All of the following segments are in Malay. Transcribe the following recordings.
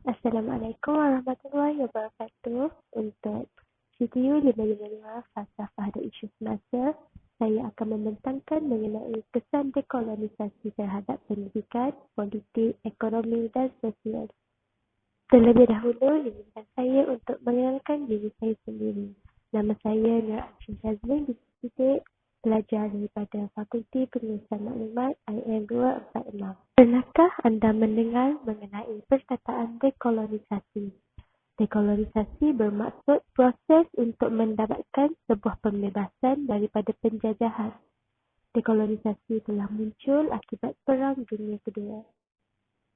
Assalamualaikum warahmatullahi wabarakatuh. Untuk CTU 555 Falsafah dan Isu Semasa, saya akan membentangkan mengenai kesan dekolonisasi terhadap pendidikan, politik, ekonomi dan sosial. Terlebih dahulu, izinkan saya untuk mengenalkan diri saya sendiri. Nama saya Nur Ashim Shazlin Bisiti, pelajar daripada Fakulti Penulisan Maklumat IM 246. Pernahkah anda mendengar mengenai perkataan dekolonisasi? Dekolonisasi bermaksud proses untuk mendapatkan sebuah pembebasan daripada penjajahan. Dekolonisasi telah muncul akibat Perang Dunia Kedua.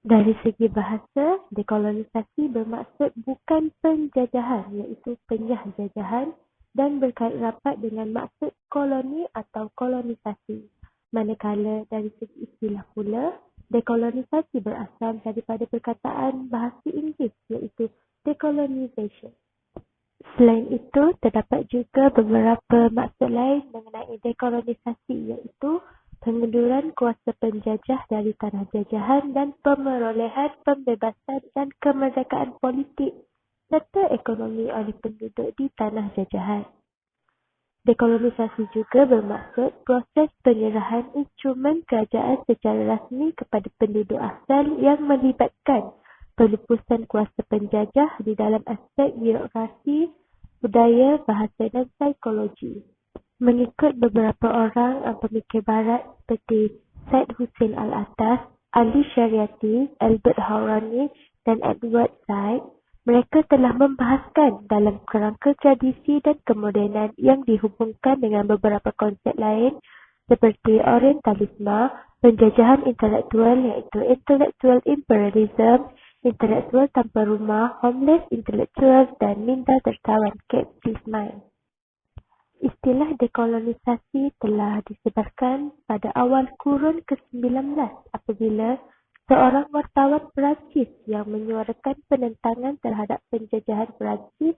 Dari segi bahasa, dekolonisasi bermaksud bukan penjajahan iaitu penyah jajahan dan berkait rapat dengan maksud koloni atau kolonisasi. Manakala dari segi istilah pula, dekolonisasi berasal daripada perkataan bahasa Inggeris iaitu decolonization. Selain itu, terdapat juga beberapa maksud lain mengenai dekolonisasi iaitu pengunduran kuasa penjajah dari tanah jajahan dan pemerolehan pembebasan dan kemerdekaan politik serta ekonomi oleh penduduk di tanah jajahan. Dekolonisasi juga bermaksud proses penyerahan instrumen kerajaan secara rasmi kepada penduduk asal yang melibatkan pelupusan kuasa penjajah di dalam aspek birokrasi, budaya, bahasa dan psikologi. Mengikut beberapa orang pemikir barat seperti Said Hussein Al-Attas, Ali Shariati, Albert Horanich dan Edward Said, mereka telah membahaskan dalam kerangka tradisi dan kemodenan yang dihubungkan dengan beberapa konsep lain seperti orientalisme, penjajahan intelektual iaitu intellectual imperialism, intelektual tanpa rumah, homeless intellectual dan minda tertawan captive mind. Istilah dekolonisasi telah disebarkan pada awal kurun ke-19 apabila seorang wartawan Perancis yang menyuarakan penentangan terhadap penjajahan Perancis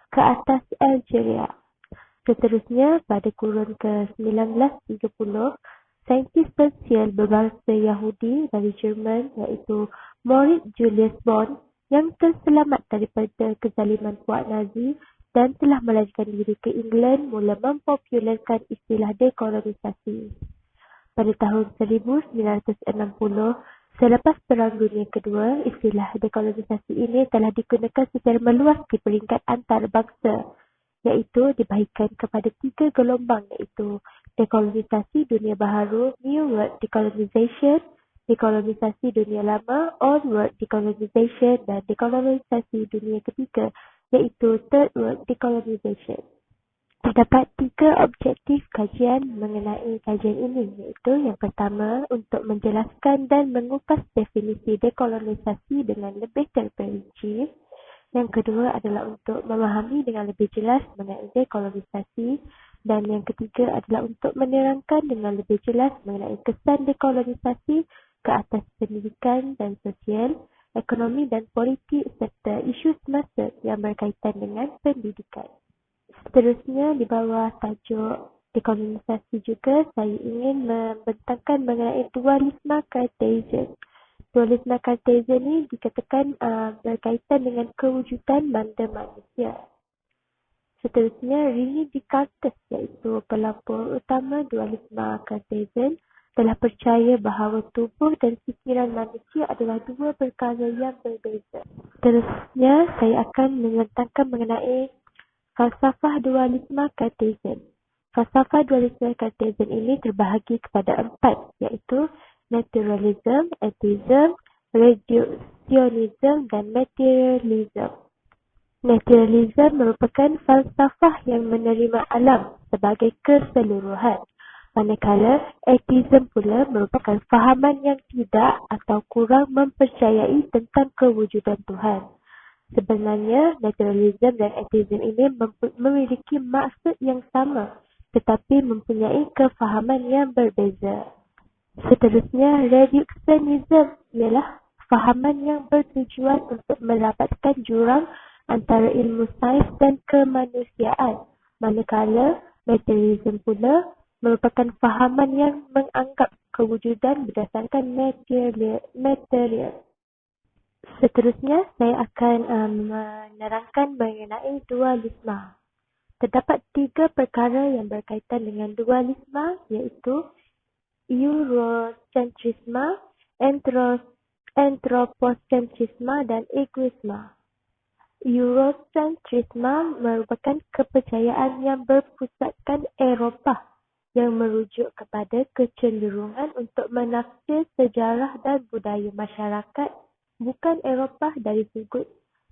ke atas Algeria. Seterusnya, pada kurun ke-1930, saintis pensiun berbangsa Yahudi dari Jerman iaitu Moritz Julius Bonn yang terselamat daripada kezaliman puak Nazi dan telah melarikan diri ke England mula mempopularkan istilah dekolonisasi. Pada tahun 1960, selepas Perang Dunia Kedua, istilah dekolonisasi ini telah digunakan secara meluas di peringkat antarabangsa, iaitu dibahagikan kepada 3 gelombang iaitu dekolonisasi dunia baharu, New World Decolonization, dekolonisasi dunia lama, Old World Decolonization dan dekolonisasi dunia ketiga iaitu Third World Decolonization. Terdapat 3 objektif kajian mengenai kajian ini iaitu yang pertama untuk menjelaskan dan mengupas definisi dekolonisasi dengan lebih terperinci. Yang kedua adalah untuk memahami dengan lebih jelas mengenai dekolonisasi dan yang ketiga adalah untuk menerangkan dengan lebih jelas mengenai kesan dekolonisasi ke atas pendidikan dan sosial, ekonomi dan politik serta isu semasa yang berkaitan dengan pendidikan. Seterusnya di bawah tajuk dekolonisasi juga saya ingin membentangkan mengenai dualisme Cartesian. Dualisme Cartesian ini dikatakan berkaitan dengan kewujudan benda manusia. Seterusnya René Descartes iaitu pelapor utama dualisme Cartesian telah percaya bahawa tubuh dan fikiran manusia adalah 2 perkara yang berbeza. Seterusnya saya akan membentangkan mengenai falsafah dualisme Cartesian. Falsafah dualisme Cartesian ini terbahagi kepada 4 iaitu naturalism, atheism, reductionism dan materialism. Naturalism merupakan falsafah yang menerima alam sebagai keseluruhan. Manakala atheism pula merupakan fahaman yang tidak atau kurang mempercayai tentang kewujudan Tuhan. Sebenarnya, naturalism dan atheism ini memiliki maksud yang sama tetapi mempunyai kefahaman yang berbeza. Seterusnya, reductionism ialah fahaman yang bertujuan untuk merapatkan jurang antara ilmu sains dan kemanusiaan. Manakala, materialism pula merupakan fahaman yang menganggap kewujudan berdasarkan material. Seterusnya, saya akan menerangkan mengenai dualisme. Terdapat 3 perkara yang berkaitan dengan dualisme, iaitu Eurocentrisme, anthropocentrisme dan egoisme. Eurocentrisme merupakan kepercayaan yang berpusatkan Eropah yang merujuk kepada kecenderungan untuk menafsir sejarah dan budaya masyarakat bukan Eropah dari sudut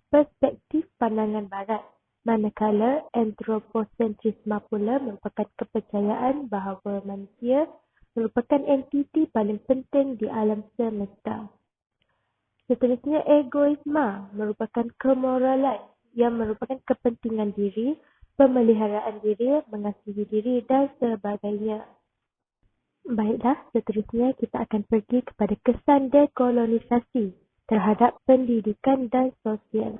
perspektif pandangan Barat. Manakala anthropocentrisme pula merupakan kepercayaan bahawa manusia merupakan entiti paling penting di alam semesta. Seterusnya, egoisme merupakan kemoralan yang merupakan kepentingan diri, pemeliharaan diri, mengasihi diri dan sebagainya. Baiklah, seterusnya kita akan pergi kepada kesan dekolonisasi terhadap pendidikan dan sosial.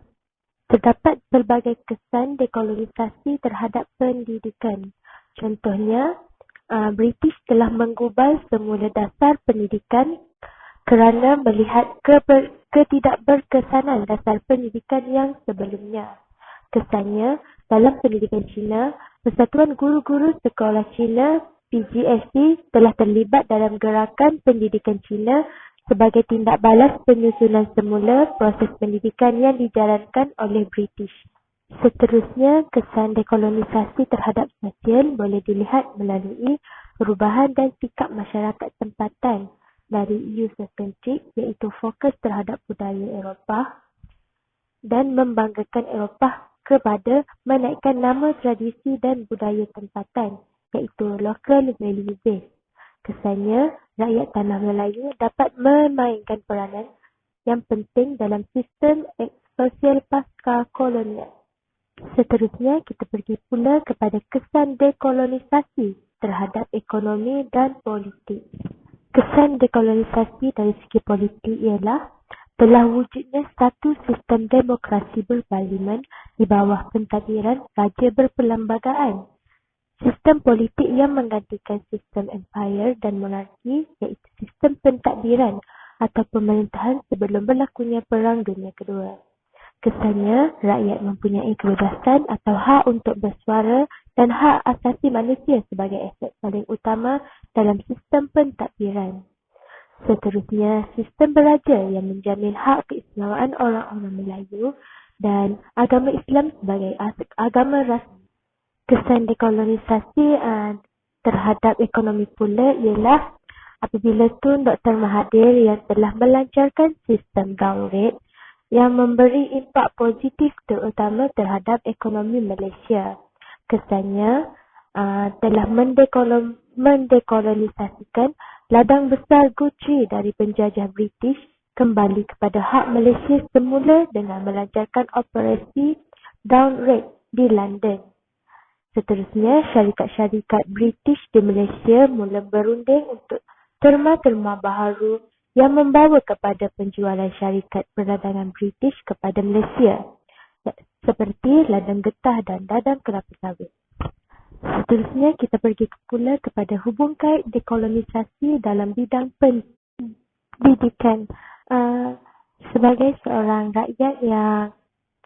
Terdapat pelbagai kesan dekolonisasi terhadap pendidikan. Contohnya, British telah menggubal semula dasar pendidikan kerana melihat ketidakberkesanan dasar pendidikan yang sebelumnya. Kesannya, dalam pendidikan Cina, Persatuan Guru-Guru Sekolah Cina PGSC telah terlibat dalam gerakan pendidikan Cina sebagai tindak balas penyusunan semula proses pendidikan yang dijalankan oleh British. Seterusnya, kesan dekolonisasi terhadap sosial boleh dilihat melalui perubahan dan sikap masyarakat tempatan dari Eurocentric, iaitu fokus terhadap budaya Eropah dan membanggakan Eropah kepada menaikkan nama tradisi dan budaya tempatan, iaitu local value base. Kesannya, rakyat tanah Melayu dapat memainkan peranan yang penting dalam sistem sosial pasca kolonial. Seterusnya, kita pergi pula kepada kesan dekolonisasi terhadap ekonomi dan politik. Kesan dekolonisasi dari segi politik ialah telah wujudnya satu sistem demokrasi berparlimen di bawah pentadbiran raja berperlembagaan. Sistem politik yang menggantikan sistem empire dan monarki, iaitu sistem pentadbiran atau pemerintahan sebelum berlakunya Perang Dunia Kedua. Kesannya, rakyat mempunyai kebebasan atau hak untuk bersuara dan hak asasi manusia sebagai aset paling utama dalam sistem pentadbiran. Seterusnya, sistem beraja yang menjamin hak keistimewaan orang-orang Melayu dan agama Islam sebagai agama rasmi. Kesan dekolonisasi terhadap ekonomi pula ialah apabila Tun Dr. Mahathir yang telah melancarkan sistem downgrade yang memberi impak positif terutama terhadap ekonomi Malaysia. Kesannya telah mendekolonisasikan ladang besar Guthrie dari penjajah British kembali kepada hak Malaysia semula dengan melancarkan operasi downgrade di London. Seterusnya, syarikat-syarikat British di Malaysia mula berunding untuk terma-terma baharu yang membawa kepada penjualan syarikat perdagangan British kepada Malaysia, seperti ladang getah dan ladang kelapa sawit. Seterusnya, kita pergi pula kepada hubung kait dekolonisasi dalam bidang pendidikan. Sebagai seorang rakyat yang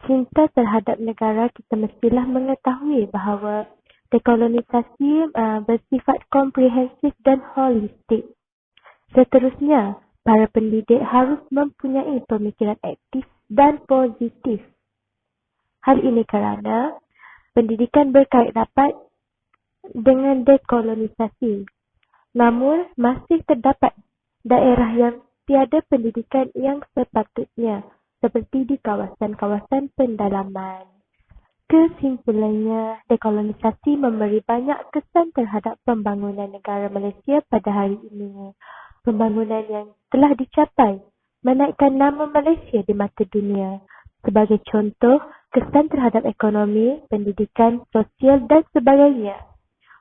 cinta terhadap negara, kita mestilah mengetahui bahawa dekolonisasi bersifat komprehensif dan holistik. Seterusnya, para pendidik harus mempunyai pemikiran aktif dan positif. Hal ini kerana pendidikan berkait rapat dengan dekolonisasi. Namun, masih terdapat daerah yang tiada pendidikan yang sepatutnya, seperti di kawasan-kawasan pendalaman. Kesimpulannya, dekolonisasi memberi banyak kesan terhadap pembangunan negara Malaysia pada hari ini. Pembangunan yang telah dicapai menaikkan nama Malaysia di mata dunia. Sebagai contoh, kesan terhadap ekonomi, pendidikan, sosial dan sebagainya.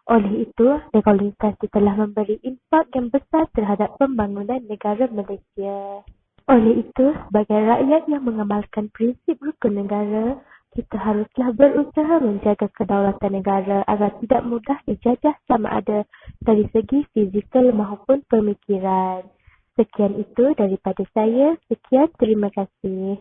Oleh itu, dekolonisasi telah memberi impak yang besar terhadap pembangunan negara Malaysia. Oleh itu, sebagai rakyat yang mengamalkan prinsip rukun negara, kita haruslah berusaha menjaga kedaulatan negara agar tidak mudah dijajah sama ada dari segi fizikal maupun pemikiran. Sekian itu daripada saya. Sekian, terima kasih.